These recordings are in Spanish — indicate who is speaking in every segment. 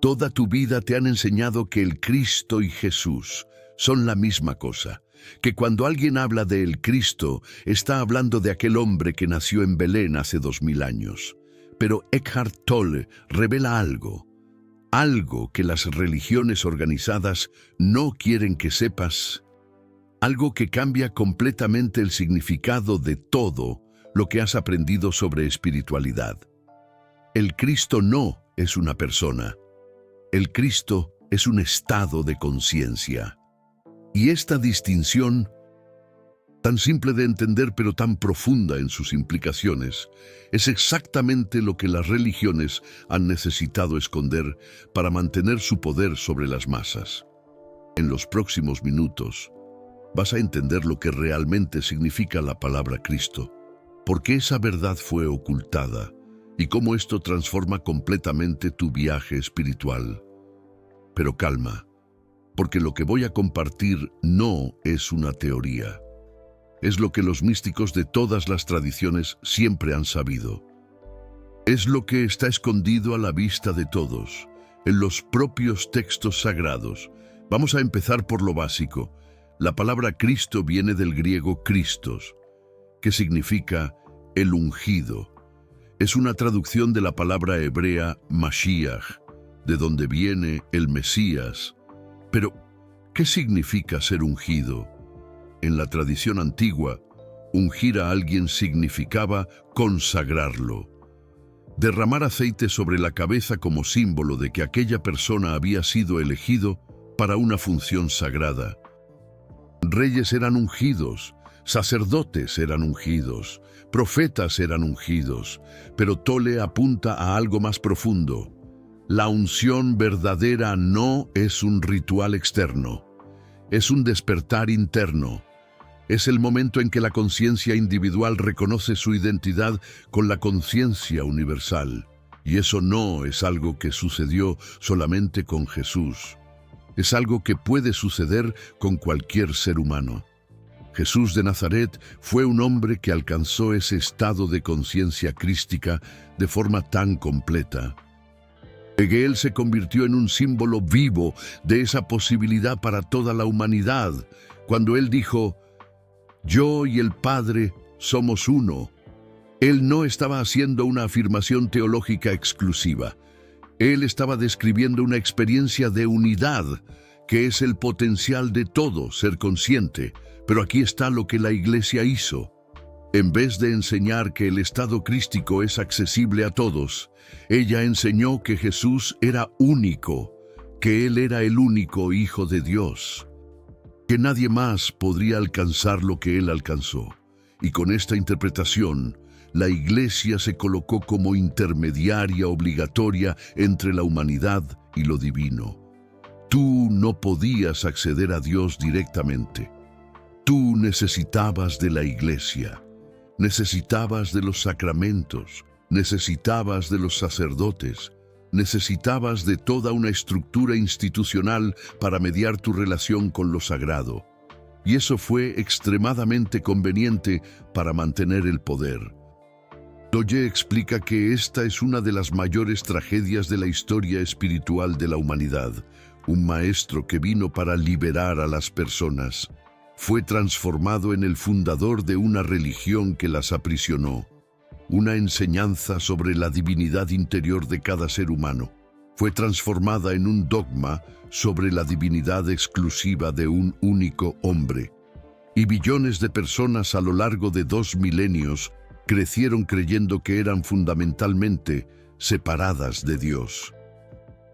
Speaker 1: Toda tu vida te han enseñado que el Cristo y Jesús son la misma cosa, que cuando alguien habla de el Cristo, está hablando de aquel hombre que nació en Belén hace 2000 años. Pero Eckhart Tolle revela algo que las religiones organizadas no quieren que sepas, algo que cambia completamente el significado de todo lo que has aprendido sobre espiritualidad. El Cristo no es una persona. El Cristo es un estado de conciencia. Y esta distinción, tan simple de entender pero tan profunda en sus implicaciones, es exactamente lo que las religiones han necesitado esconder para mantener su poder sobre las masas. En los próximos minutos, vas a entender lo que realmente significa la palabra Cristo, por qué esa verdad fue ocultada y cómo esto transforma completamente tu viaje espiritual. Pero calma, porque lo que voy a compartir no es una teoría. Es lo que los místicos de todas las tradiciones siempre han sabido. Es lo que está escondido a la vista de todos, en los propios textos sagrados. Vamos a empezar por lo básico. La palabra Cristo viene del griego Christos, que significa el ungido. Es una traducción de la palabra hebrea Mashiach, de donde viene el Mesías. Pero, ¿qué significa ser ungido? En la tradición antigua, ungir a alguien significaba consagrarlo. Derramar aceite sobre la cabeza como símbolo de que aquella persona había sido elegido para una función sagrada. Reyes eran ungidos, sacerdotes eran ungidos, profetas eran ungidos, pero Tolle apunta a algo más profundo. La unción verdadera no es un ritual externo, es un despertar interno. Es el momento en que la conciencia individual reconoce su identidad con la conciencia universal. Y eso no es algo que sucedió solamente con Jesús. Es algo que puede suceder con cualquier ser humano. Jesús de Nazaret fue un hombre que alcanzó ese estado de conciencia crística de forma tan completa. Él se convirtió en un símbolo vivo de esa posibilidad para toda la humanidad, cuando él dijo: «Yo y el Padre somos uno». Él no estaba haciendo una afirmación teológica exclusiva. Él estaba describiendo una experiencia de unidad, que es el potencial de todo ser consciente. Pero aquí está lo que la Iglesia hizo. En vez de enseñar que el estado crístico es accesible a todos, ella enseñó que Jesús era único, que Él era el único Hijo de Dios, que nadie más podría alcanzar lo que Él alcanzó. Y con esta interpretación, la Iglesia se colocó como intermediaria obligatoria entre la humanidad y lo divino. Tú no podías acceder a Dios directamente. Tú necesitabas de la Iglesia, necesitabas de los sacramentos, necesitabas de los sacerdotes, necesitabas de toda una estructura institucional para mediar tu relación con lo sagrado. Y eso fue extremadamente conveniente para mantener el poder. Tolle explica que esta es una de las mayores tragedias de la historia espiritual de la humanidad. Un maestro que vino para liberar a las personas fue transformado en el fundador de una religión que las aprisionó. Una enseñanza sobre la divinidad interior de cada ser humano fue transformada en un dogma sobre la divinidad exclusiva de un único hombre. Y billones de personas a lo largo de 2 milenios crecieron creyendo que eran fundamentalmente separadas de Dios,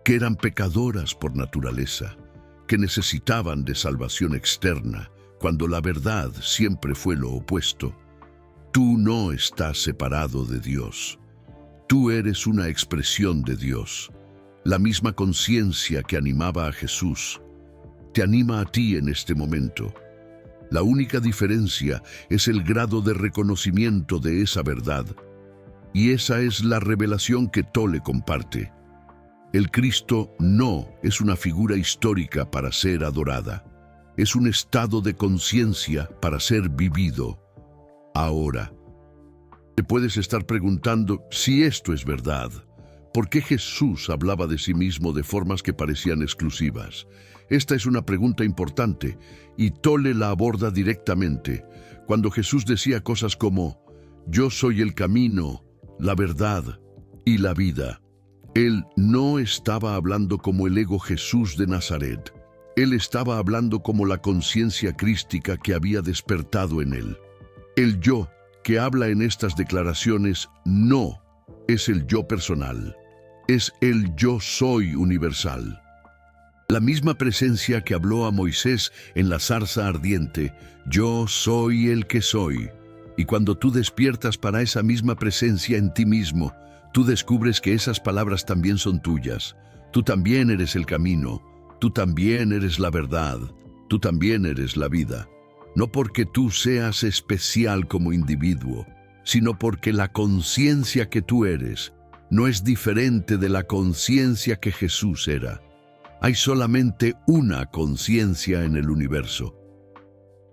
Speaker 1: que eran pecadoras por naturaleza, que necesitaban de salvación externa, cuando la verdad siempre fue lo opuesto. Tú no estás separado de Dios. Tú eres una expresión de Dios. La misma conciencia que animaba a Jesús te anima a ti en este momento. La única diferencia es el grado de reconocimiento de esa verdad. Y esa es la revelación que Tolle comparte. El Cristo no es una figura histórica para ser adorada. Es un estado de conciencia para ser vivido ahora. Te puedes estar preguntando si esto es verdad. ¿Por qué Jesús hablaba de sí mismo de formas que parecían exclusivas? Esta es una pregunta importante y Tolle la aborda directamente cuando Jesús decía cosas como: «Yo soy el camino, la verdad y la vida». Él no estaba hablando como el ego Jesús de Nazaret. Él estaba hablando como la conciencia crística que había despertado en él. El yo que habla en estas declaraciones no es el yo personal, es el yo soy universal. La misma presencia que habló a Moisés en la zarza ardiente: «Yo soy el que soy». Y cuando tú despiertas para esa misma presencia en ti mismo, tú descubres que esas palabras también son tuyas. Tú también eres el camino, tú también eres la verdad, tú también eres la vida. No porque tú seas especial como individuo, sino porque la conciencia que tú eres no es diferente de la conciencia que Jesús era. Hay solamente una conciencia en el universo.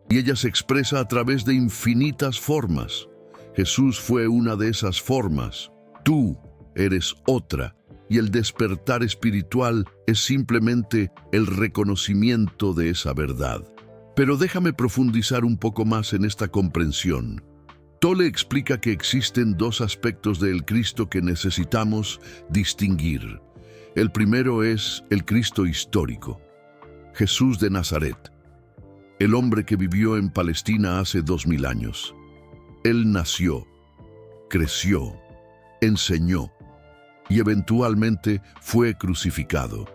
Speaker 1: Y ella se expresa a través de infinitas formas. Jesús fue una de esas formas. Tú eres otra. Y el despertar espiritual es simplemente el reconocimiento de esa verdad. Pero déjame profundizar un poco más en esta comprensión. Tolle explica que existen dos aspectos del Cristo que necesitamos distinguir. El primero es el Cristo histórico, Jesús de Nazaret, el hombre que vivió en Palestina hace 2000 años. Él nació, creció, enseñó y eventualmente fue crucificado.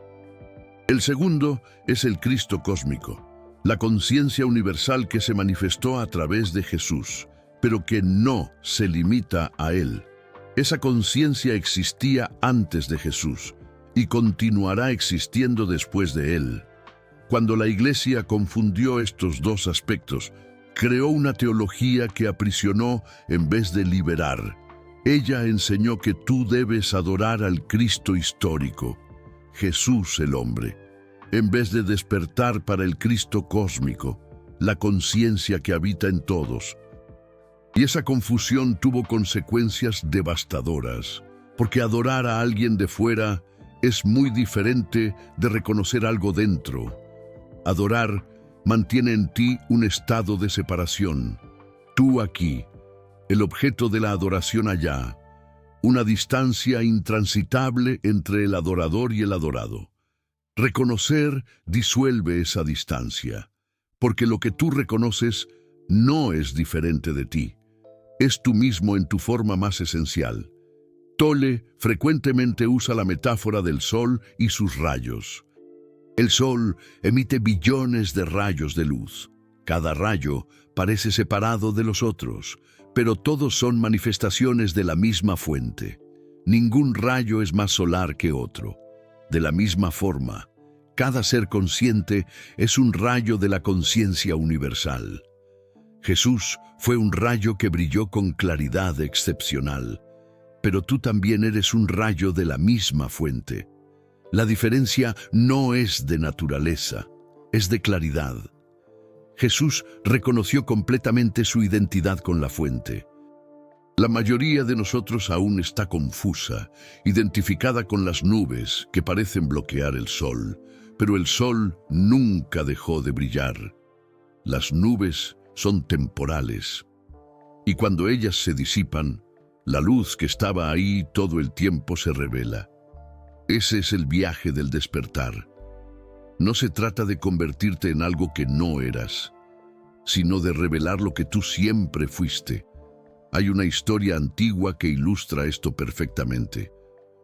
Speaker 1: El segundo es el Cristo cósmico, la conciencia universal que se manifestó a través de Jesús, pero que no se limita a él. Esa conciencia existía antes de Jesús y continuará existiendo después de él. Cuando la Iglesia confundió estos dos aspectos, creó una teología que aprisionó en vez de liberar. Ella enseñó que tú debes adorar al Cristo histórico, Jesús el hombre, en vez de despertar para el Cristo cósmico, la conciencia que habita en todos. Y esa confusión tuvo consecuencias devastadoras, porque adorar a alguien de fuera es muy diferente de reconocer algo dentro. Adorar mantiene en ti un estado de separación. Tú aquí, el objeto de la adoración allá, una distancia intransitable entre el adorador y el adorado. Reconocer disuelve esa distancia, porque lo que tú reconoces no es diferente de ti. Es tú mismo en tu forma más esencial. Tolle frecuentemente usa la metáfora del sol y sus rayos. El sol emite billones de rayos de luz. Cada rayo parece separado de los otros, pero todos son manifestaciones de la misma fuente. Ningún rayo es más solar que otro. De la misma forma, cada ser consciente es un rayo de la conciencia universal. Jesús fue un rayo que brilló con claridad excepcional, pero tú también eres un rayo de la misma fuente. La diferencia no es de naturaleza, es de claridad. Jesús reconoció completamente su identidad con la fuente. La mayoría de nosotros aún está confusa, identificada con las nubes que parecen bloquear el sol, pero el sol nunca dejó de brillar. Las nubes son temporales, y cuando ellas se disipan, la luz que estaba ahí todo el tiempo se revela. Ese es el viaje del despertar. No se trata de convertirte en algo que no eras, sino de revelar lo que tú siempre fuiste. Hay una historia antigua que ilustra esto perfectamente.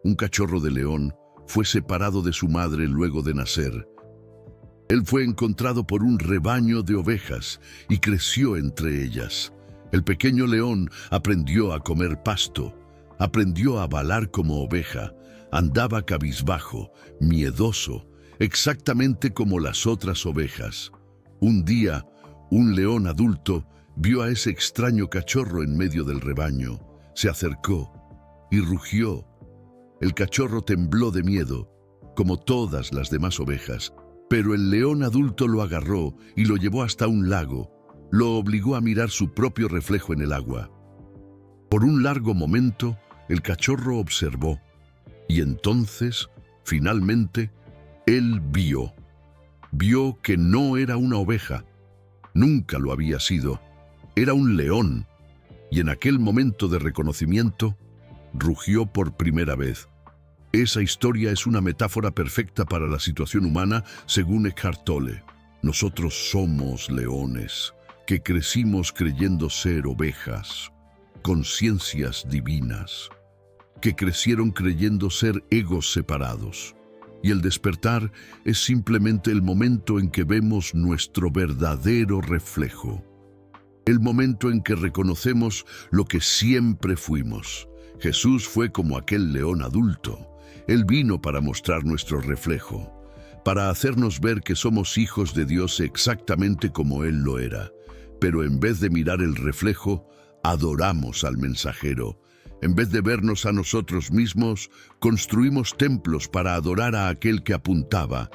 Speaker 1: Un cachorro de león fue separado de su madre luego de nacer. Él fue encontrado por un rebaño de ovejas y creció entre ellas. El pequeño león aprendió a comer pasto, aprendió a balar como oveja, andaba cabizbajo, miedoso, exactamente como las otras ovejas. Un día, un león adulto vio a ese extraño cachorro en medio del rebaño, se acercó y rugió. El cachorro tembló de miedo, como todas las demás ovejas, pero el león adulto lo agarró y lo llevó hasta un lago. Lo obligó a mirar su propio reflejo en el agua. Por un largo momento, el cachorro observó. Y entonces, finalmente, él vio que no era una oveja, nunca lo había sido, era un león, y en aquel momento de reconocimiento, rugió por primera vez. Esa historia es una metáfora perfecta para la situación humana, según Eckhart Tolle. Nosotros somos leones, que crecimos creyendo ser ovejas, conciencias divinas, que crecieron creyendo ser egos separados. Y el despertar es simplemente el momento en que vemos nuestro verdadero reflejo. El momento en que reconocemos lo que siempre fuimos. Jesús fue como aquel león adulto. Él vino para mostrar nuestro reflejo, para hacernos ver que somos hijos de Dios exactamente como Él lo era. Pero en vez de mirar el reflejo, adoramos al mensajero. En vez de vernos a nosotros mismos, construimos templos para adorar a aquel que apuntaba.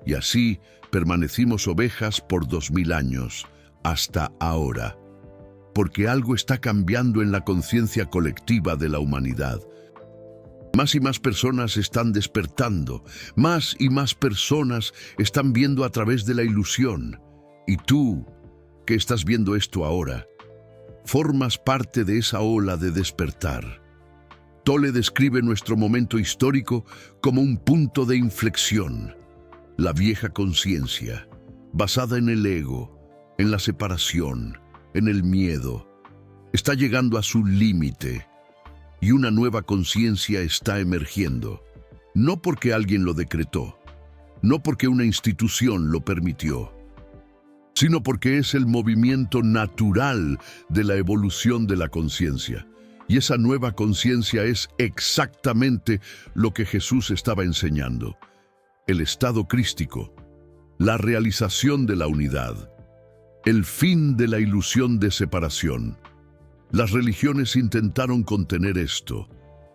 Speaker 1: Y así permanecimos ovejas por 2000 años, hasta ahora. Porque algo está cambiando en la conciencia colectiva de la humanidad. Más y más personas están despertando, más y más personas están viendo a través de la ilusión. Y tú, que estás viendo esto ahora, formas parte de esa ola de despertar. Tolle describe nuestro momento histórico como un punto de inflexión. La vieja conciencia, basada en el ego, en la separación, en el miedo, está llegando a su límite. Y una nueva conciencia está emergiendo, no porque alguien lo decretó, no porque una institución lo permitió, sino porque es el movimiento natural de la evolución de la conciencia. Y esa nueva conciencia es exactamente lo que Jesús estaba enseñando: el estado crístico, la realización de la unidad, el fin de la ilusión de separación. Las religiones intentaron contener esto,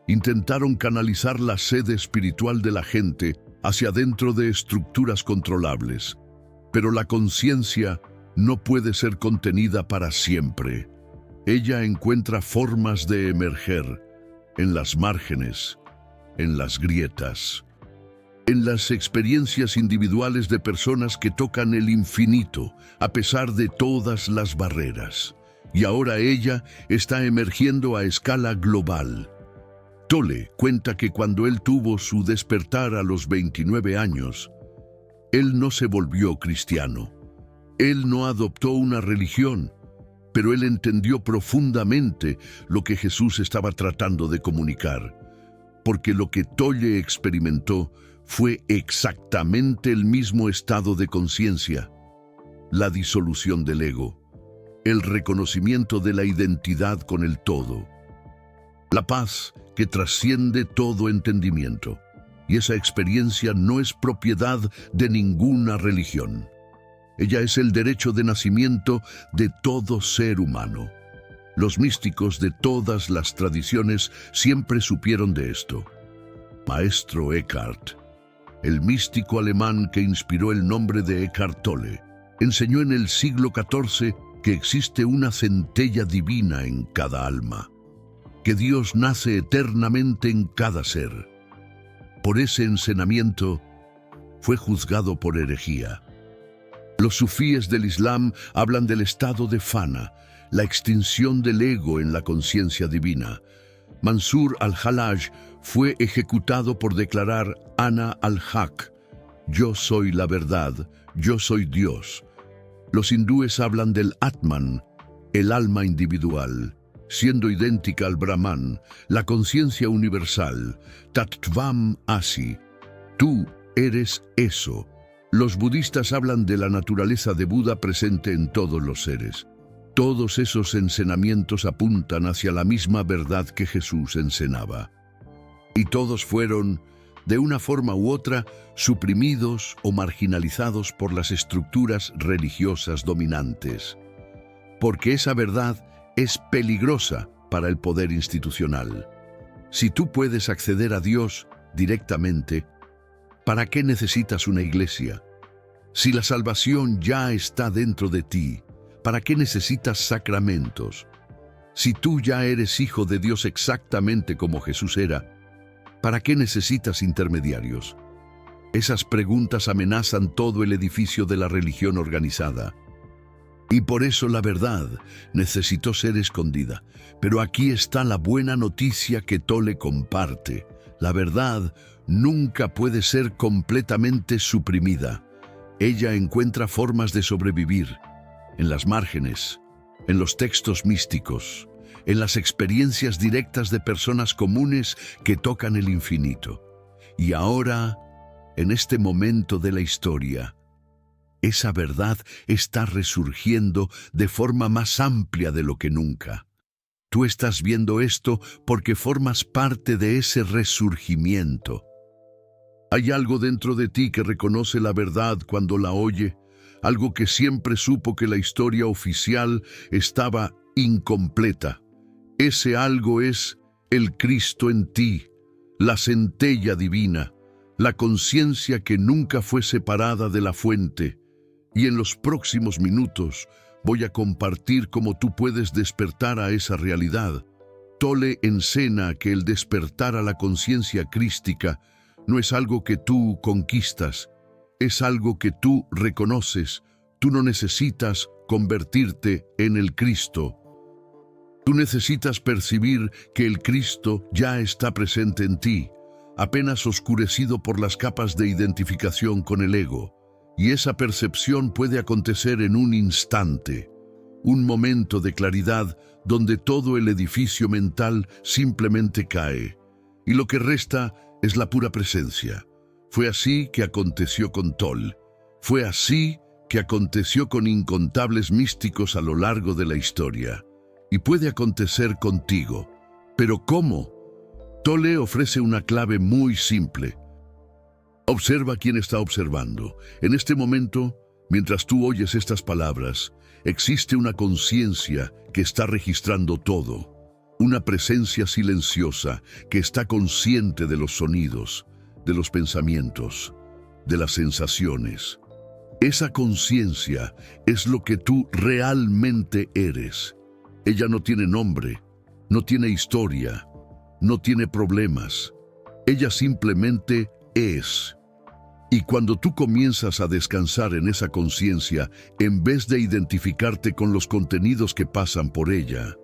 Speaker 1: intentaron canalizar la sed espiritual de la gente hacia dentro de estructuras controlables. Pero la conciencia no puede ser contenida para siempre. Ella encuentra formas de emerger en las márgenes, en las grietas, en las experiencias individuales de personas que tocan el infinito a pesar de todas las barreras. Y ahora ella está emergiendo a escala global. Tolle cuenta que cuando él tuvo su despertar a los 29 años, él no se volvió cristiano. Él no adoptó una religión, pero él entendió profundamente lo que Jesús estaba tratando de comunicar, porque lo que Tolle experimentó fue exactamente el mismo estado de conciencia: la disolución del ego, el reconocimiento de la identidad con el todo, la paz que trasciende todo entendimiento. Y esa experiencia no es propiedad de ninguna religión. Ella es el derecho de nacimiento de todo ser humano. Los místicos de todas las tradiciones siempre supieron de esto. Maestro Eckhart, el místico alemán que inspiró el nombre de Eckhart Tolle, enseñó en el siglo XIV que existe una centella divina en cada alma, que Dios nace eternamente en cada ser. Por ese enseñamiento fue juzgado por herejía. Los sufíes del Islam hablan del estado de fana, la extinción del ego en la conciencia divina. Mansur al-Hallaj fue ejecutado por declarar Ana al-Haq, yo soy la verdad, yo soy Dios. Los hindúes hablan del Atman, el alma individual, siendo idéntica al Brahman, la conciencia universal, Tattvam Asi, tú eres eso. Los budistas hablan de la naturaleza de Buda presente en todos los seres. Todos esos enseñamientos apuntan hacia la misma verdad que Jesús enseñaba. Y todos fueron, de una forma u otra, suprimidos o marginalizados por las estructuras religiosas dominantes. Porque esa verdad es peligrosa para el poder institucional. Si tú puedes acceder a Dios directamente, ¿para qué necesitas una iglesia? Si la salvación ya está dentro de ti, ¿para qué necesitas sacramentos? Si tú ya eres hijo de Dios exactamente como Jesús era, ¿Para qué necesitas intermediarios? Esas preguntas amenazan todo el edificio de la religión organizada. Y por eso la verdad necesitó ser escondida. Pero aquí está la buena noticia que Tolle comparte. La verdad nunca puede ser completamente suprimida. Ella encuentra formas de sobrevivir en las márgenes, en los textos místicos, en las experiencias directas de personas comunes que tocan el infinito. Y ahora, en este momento de la historia, esa verdad está resurgiendo de forma más amplia de lo que nunca. Tú estás viendo esto porque formas parte de ese resurgimiento. Hay algo dentro de ti que reconoce la verdad cuando la oye, algo que siempre supo que la historia oficial estaba incompleta. Ese algo es el Cristo en ti, la centella divina, la conciencia que nunca fue separada de la fuente. Y en los próximos minutos voy a compartir cómo tú puedes despertar a esa realidad. Tolle enseña que el despertar a la conciencia crística no es algo que tú conquistas, es algo que tú reconoces. Tú no necesitas convertirte en el Cristo. Tú necesitas percibir que el Cristo ya está presente en ti, apenas oscurecido por las capas de identificación con el ego. Y esa percepción puede acontecer en un instante, un momento de claridad donde todo el edificio mental simplemente cae, y lo que resta es la pura presencia. Fue así que aconteció con Tolle. Fue así que aconteció con incontables místicos a lo largo de la historia. Y puede acontecer contigo. ¿Pero cómo? Tolle ofrece una clave muy simple. Observa quién está observando. En este momento, mientras tú oyes estas palabras, existe una conciencia que está registrando todo. Una presencia silenciosa que está consciente de los sonidos, de los pensamientos, de las sensaciones. Esa conciencia es lo que tú realmente eres. Ella no tiene nombre, no tiene historia, no tiene problemas. Ella simplemente es. Y cuando tú comienzas a descansar en esa conciencia, en vez de identificarte con los contenidos que pasan por ella,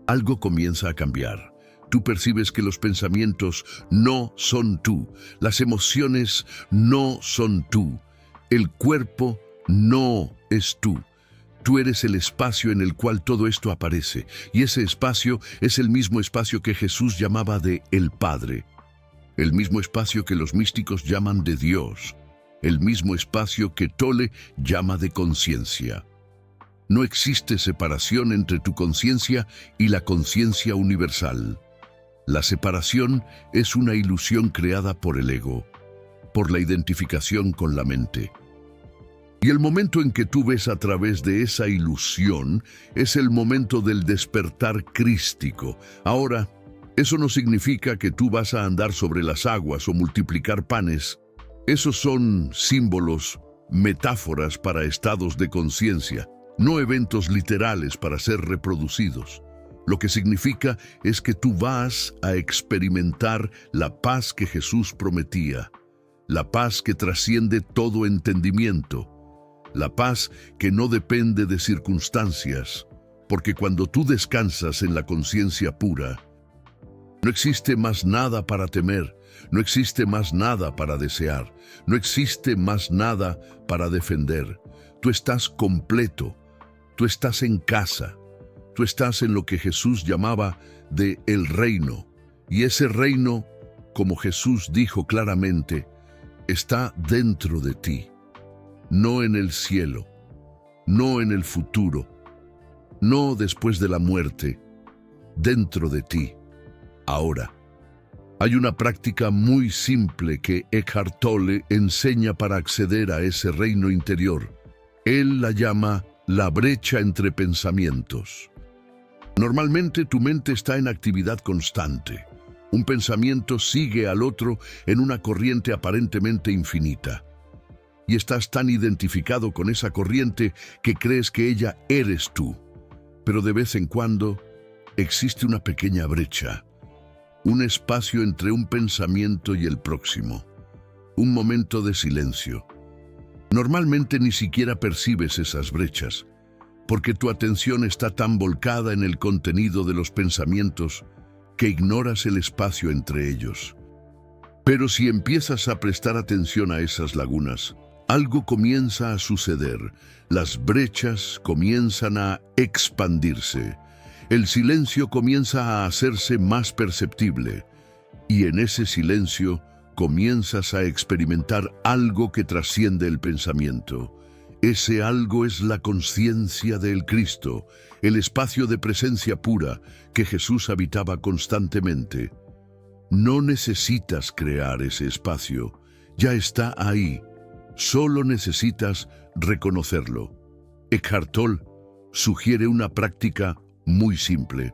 Speaker 1: algo comienza a cambiar. Tú percibes que los pensamientos no son tú, las emociones no son tú, el cuerpo no es tú. Tú eres el espacio en el cual todo esto aparece, y ese espacio es el mismo espacio que Jesús llamaba de el Padre. El mismo espacio que los místicos llaman de Dios, el mismo espacio que Tolle llama de conciencia. No existe separación entre tu conciencia y la conciencia universal. La separación es una ilusión creada por el ego, por la identificación con la mente. Y el momento en que tú ves a través de esa ilusión es el momento del despertar crístico. Ahora, eso no significa que tú vas a andar sobre las aguas o multiplicar panes. Esos son símbolos, metáforas para estados de conciencia, no eventos literales para ser reproducidos. Lo que significa es que tú vas a experimentar la paz que Jesús prometía, la paz que trasciende todo entendimiento, la paz que no depende de circunstancias, porque cuando tú descansas en la conciencia pura, no existe más nada para temer, no existe más nada para desear, no existe más nada para defender. Tú estás completo, tú estás en casa, tú estás en lo que Jesús llamaba de el reino. Y ese reino, como Jesús dijo claramente, está dentro de ti, no en el cielo, no en el futuro, no después de la muerte, dentro de ti. Ahora, hay una práctica muy simple que Eckhart Tolle enseña para acceder a ese reino interior. Él la llama la brecha entre pensamientos. Normalmente tu mente está en actividad constante. Un pensamiento sigue al otro en una corriente aparentemente infinita. Y estás tan identificado con esa corriente que crees que ella eres tú. Pero de vez en cuando existe una pequeña brecha. un espacio entre un pensamiento y el próximo, un momento de silencio. Normalmente ni siquiera percibes esas brechas, porque tu atención está tan volcada en el contenido de los pensamientos que ignoras el espacio entre ellos. Pero si empiezas a prestar atención a esas lagunas, algo comienza a suceder. Las brechas comienzan a expandirse. El silencio comienza a hacerse más perceptible. Y en ese silencio comienzas a experimentar algo que trasciende el pensamiento. Ese algo es la conciencia del Cristo, el espacio de presencia pura que Jesús habitaba constantemente. No necesitas crear ese espacio, ya está ahí. Solo necesitas reconocerlo. Eckhart Tolle sugiere una práctica muy simple.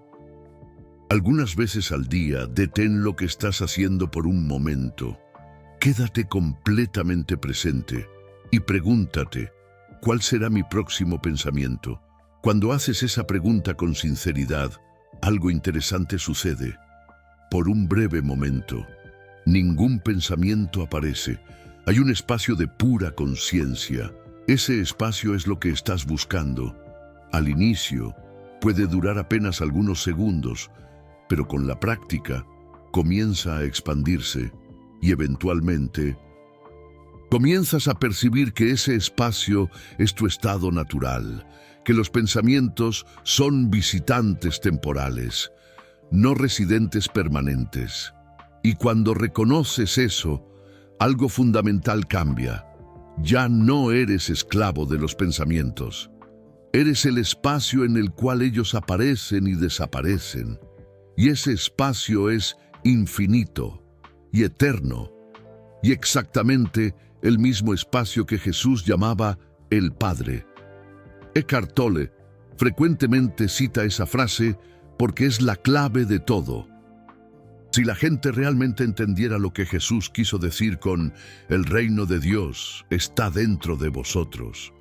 Speaker 1: Algunas veces al día, detén lo que estás haciendo por un momento. Quédate completamente presente y pregúntate, ¿cuál será mi próximo pensamiento? Cuando haces esa pregunta con sinceridad, algo interesante sucede. Por un breve momento, ningún pensamiento aparece. Hay un espacio de pura conciencia. Ese espacio es lo que estás buscando. Al inicio, puede durar apenas algunos segundos, pero con la práctica, comienza a expandirse y eventualmente comienzas a percibir que ese espacio es tu estado natural, que los pensamientos son visitantes temporales, no residentes permanentes. Y cuando reconoces eso, algo fundamental cambia. Ya no eres esclavo de los pensamientos. Eres el espacio en el cual ellos aparecen y desaparecen. Y ese espacio es infinito y eterno. Y exactamente el mismo espacio que Jesús llamaba el Padre. Eckhart Tolle frecuentemente cita esa frase porque es la clave de todo. Si la gente realmente entendiera lo que Jesús quiso decir con el reino de Dios está dentro de vosotros,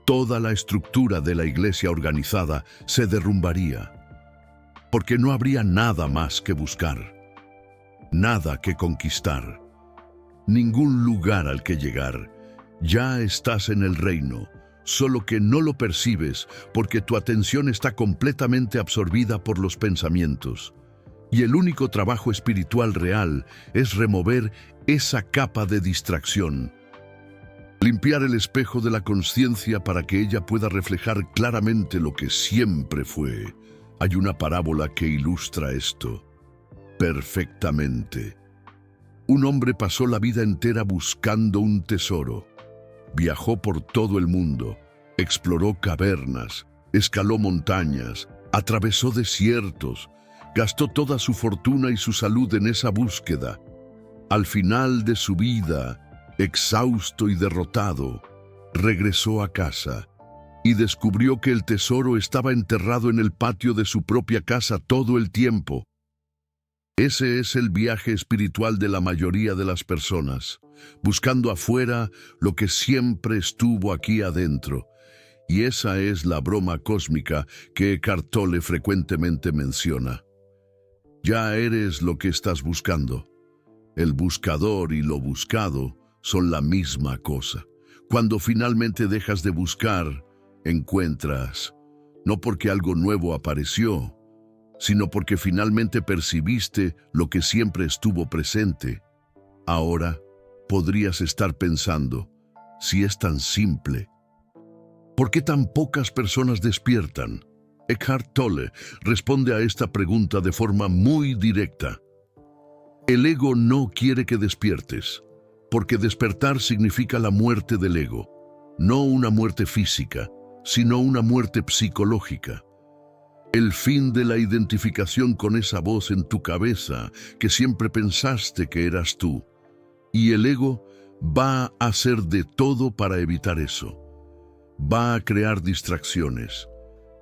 Speaker 1: toda la estructura de la iglesia organizada se derrumbaría, porque no habría nada más que buscar, nada que conquistar, ningún lugar al que llegar. Ya estás en el reino, solo que no lo percibes porque tu atención está completamente absorbida por los pensamientos. Y el único trabajo espiritual real es remover esa capa de distracción. Limpiar el espejo de la conciencia para que ella pueda reflejar claramente lo que siempre fue. Hay una parábola que ilustra esto perfectamente. Un hombre pasó la vida entera buscando un tesoro. Viajó por todo el mundo, exploró cavernas, escaló montañas, atravesó desiertos, gastó toda su fortuna y su salud en esa búsqueda. Al final de su vida, exhausto y derrotado, regresó a casa y descubrió que el tesoro estaba enterrado en el patio de su propia casa todo el tiempo. Ese es el viaje espiritual de la mayoría de las personas, buscando afuera lo que siempre estuvo aquí adentro. Y esa es la broma cósmica que Eckhart Tolle frecuentemente menciona. Ya eres lo que estás buscando. El buscador y lo buscado son la misma cosa. Cuando finalmente dejas de buscar, encuentras, no porque algo nuevo apareció, sino porque finalmente percibiste lo que siempre estuvo presente. Ahora podrías estar pensando, si es tan simple, ¿por qué tan pocas personas despiertan? Eckhart Tolle responde a esta pregunta de forma muy directa. El ego no quiere que despiertes, porque despertar significa la muerte del ego, no una muerte física, sino una muerte psicológica. El fin de la identificación con esa voz en tu cabeza que siempre pensaste que eras tú. Y el ego va a hacer de todo para evitar eso. Va a crear distracciones,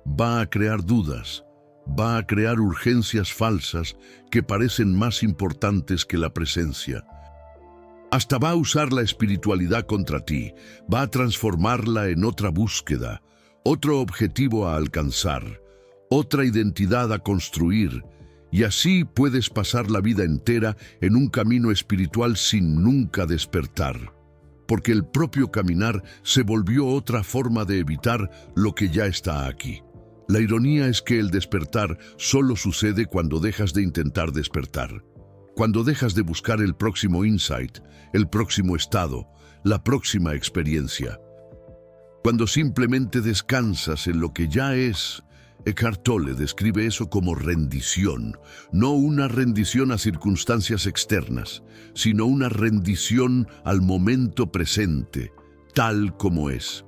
Speaker 1: va a crear dudas, va a crear urgencias falsas que parecen más importantes que la presencia. Hasta va a usar la espiritualidad contra ti, va a transformarla en otra búsqueda, otro objetivo a alcanzar, otra identidad a construir, Y así puedes pasar la vida entera en un camino espiritual sin nunca despertar, porque el propio caminar se volvió otra forma de evitar lo que ya está aquí. La ironía es que el despertar solo sucede cuando dejas de intentar despertar, cuando dejas de buscar el próximo insight, el próximo estado, la próxima experiencia. Cuando simplemente descansas en lo que ya es. Eckhart Tolle describe eso como rendición, no una rendición a circunstancias externas, sino una rendición al momento presente, tal como es.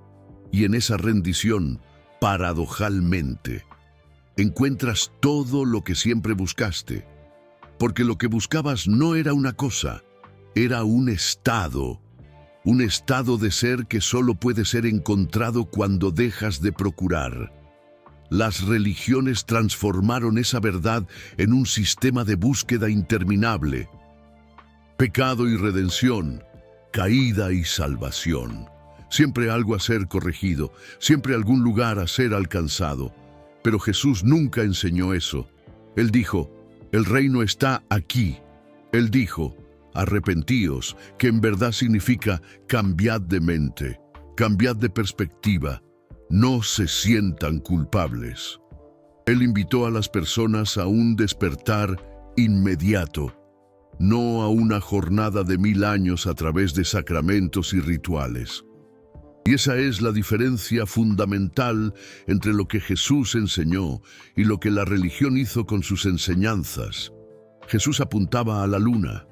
Speaker 1: Y en esa rendición, paradojalmente, encuentras todo lo que siempre buscaste, porque lo que buscabas no era una cosa, era un estado de ser que solo puede ser encontrado cuando dejas de procurar. Las religiones transformaron esa verdad en un sistema de búsqueda interminable. Pecado y redención, caída y salvación. Siempre algo a ser corregido, siempre algún lugar a ser alcanzado. Pero Jesús nunca enseñó eso. Él dijo, el reino está aquí. Él dijo, arrepentíos, que en verdad significa cambiad de mente, cambiad de perspectiva. No se sientan culpables. Él invitó a las personas a un despertar inmediato, no a una jornada de 1000 años a través de sacramentos y rituales. Y esa es la diferencia fundamental entre lo que Jesús enseñó y lo que la religión hizo con sus enseñanzas. Jesús apuntaba a la luna.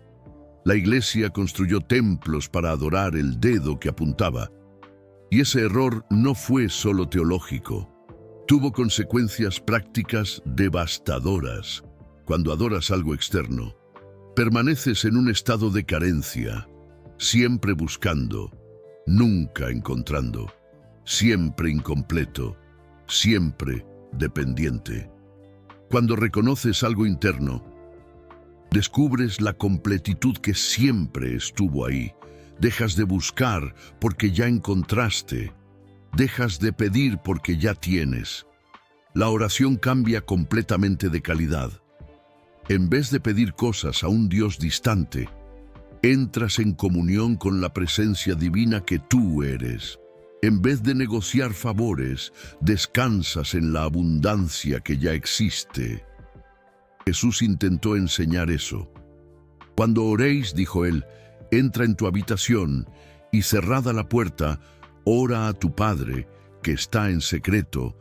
Speaker 1: La iglesia construyó templos para adorar el dedo que apuntaba. Y ese error no fue solo teológico. Tuvo consecuencias prácticas devastadoras. Cuando adoras algo externo, permaneces en un estado de carencia, siempre buscando, nunca encontrando, siempre incompleto, siempre dependiente. Cuando reconoces algo interno, descubres la completitud que siempre estuvo ahí. Dejas de buscar porque ya encontraste. Dejas de pedir porque ya tienes. La oración cambia completamente de calidad. En vez de pedir cosas a un Dios distante, entras en comunión con la presencia divina que tú eres. En vez de negociar favores, descansas en la abundancia que ya existe. Jesús intentó enseñar eso. Cuando oréis, dijo él, entra en tu habitación y cerrada la puerta, ora a tu Padre que está en secreto.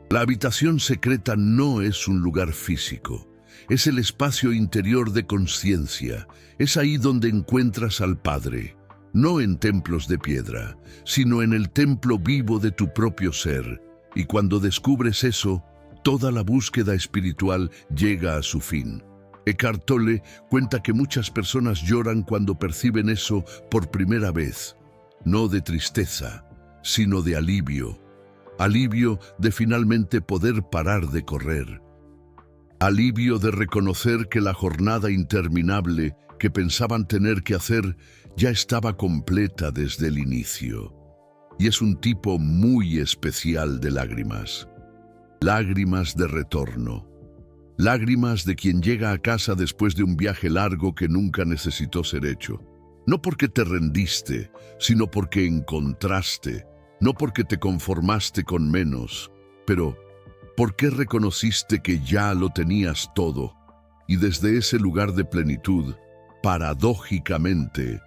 Speaker 1: La habitación secreta no es un lugar físico, es el espacio interior de conciencia. Es ahí donde encuentras al Padre, no en templos de piedra, sino en el templo vivo de tu propio ser. Y cuando descubres eso, toda la búsqueda espiritual llega a su fin. Eckhart Tolle cuenta que muchas personas lloran cuando perciben eso por primera vez, no de tristeza, sino de alivio. Alivio de finalmente poder parar de correr. Alivio de reconocer que la jornada interminable que pensaban tener que hacer ya estaba completa desde el inicio. Y es un tipo muy especial de lágrimas. Lágrimas de retorno. Lágrimas de quien llega a casa después de un viaje largo que nunca necesitó ser hecho. No porque te rendiste, sino porque encontraste. No porque te conformaste con menos, pero porque reconociste que ya lo tenías todo. Y desde ese lugar de plenitud, paradójicamente,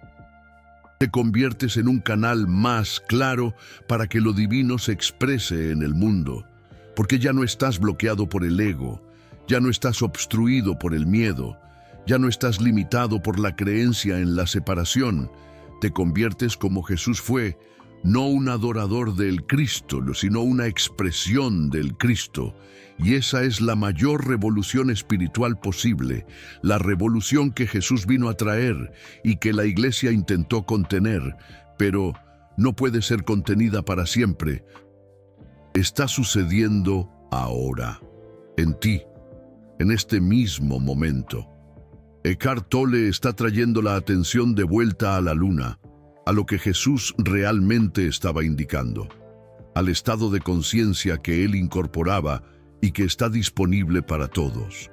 Speaker 1: te conviertes en un canal más claro para que lo divino se exprese en el mundo. Porque ya no estás bloqueado por el ego, ya no estás obstruido por el miedo, ya no estás limitado por la creencia en la separación. Te conviertes como Jesús fue, no un adorador del Cristo, sino una expresión del Cristo. Y esa es la mayor revolución espiritual posible, la revolución que Jesús vino a traer y que la Iglesia intentó contener, pero no puede ser contenida para siempre. Está sucediendo ahora, en ti, en este mismo momento. Eckhart Tolle está trayendo la atención de vuelta a la luna, a lo que Jesús realmente estaba indicando, al estado de conciencia que él incorporaba y que está disponible para todos.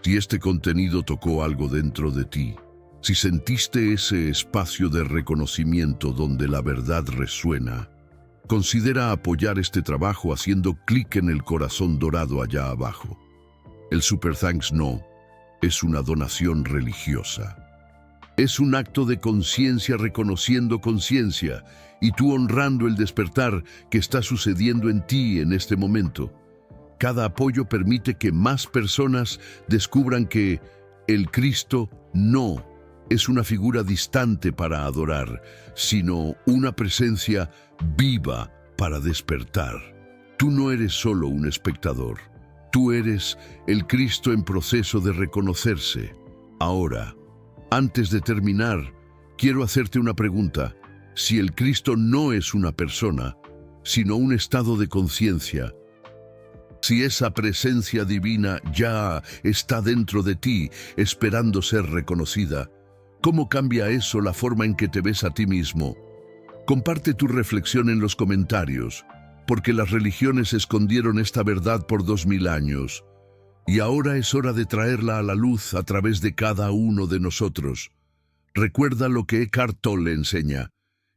Speaker 1: Si este contenido tocó algo dentro de ti, si sentiste ese espacio de reconocimiento donde la verdad resuena, considera apoyar este trabajo haciendo clic en el corazón dorado allá abajo. El Super Thanks no es una donación religiosa. Es un acto de conciencia reconociendo conciencia y tú honrando el despertar que está sucediendo en ti en este momento. Cada apoyo permite que más personas descubran que el Cristo no es una figura distante para adorar, sino una presencia viva para despertar. Tú no eres solo un espectador. Tú eres el Cristo en proceso de reconocerse. Ahora, antes de terminar, quiero hacerte una pregunta. Si el Cristo no es una persona, sino un estado de conciencia, si esa presencia divina ya está dentro de ti, esperando ser reconocida, ¿cómo cambia eso la forma en que te ves a ti mismo? Comparte tu reflexión en los comentarios, porque las religiones escondieron esta verdad por 2000 años, y ahora es hora de traerla a la luz a través de cada uno de nosotros. Recuerda lo que Eckhart Tolle enseña.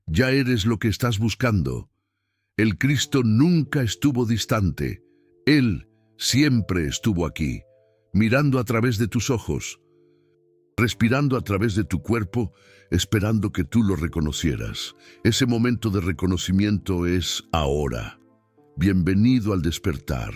Speaker 1: Ya eres lo que estás buscando. El Cristo nunca estuvo distante. Él siempre estuvo aquí, mirando a través de tus ojos, respirando a través de tu cuerpo, esperando que tú lo reconocieras. Ese momento de reconocimiento es ahora. Bienvenido al despertar.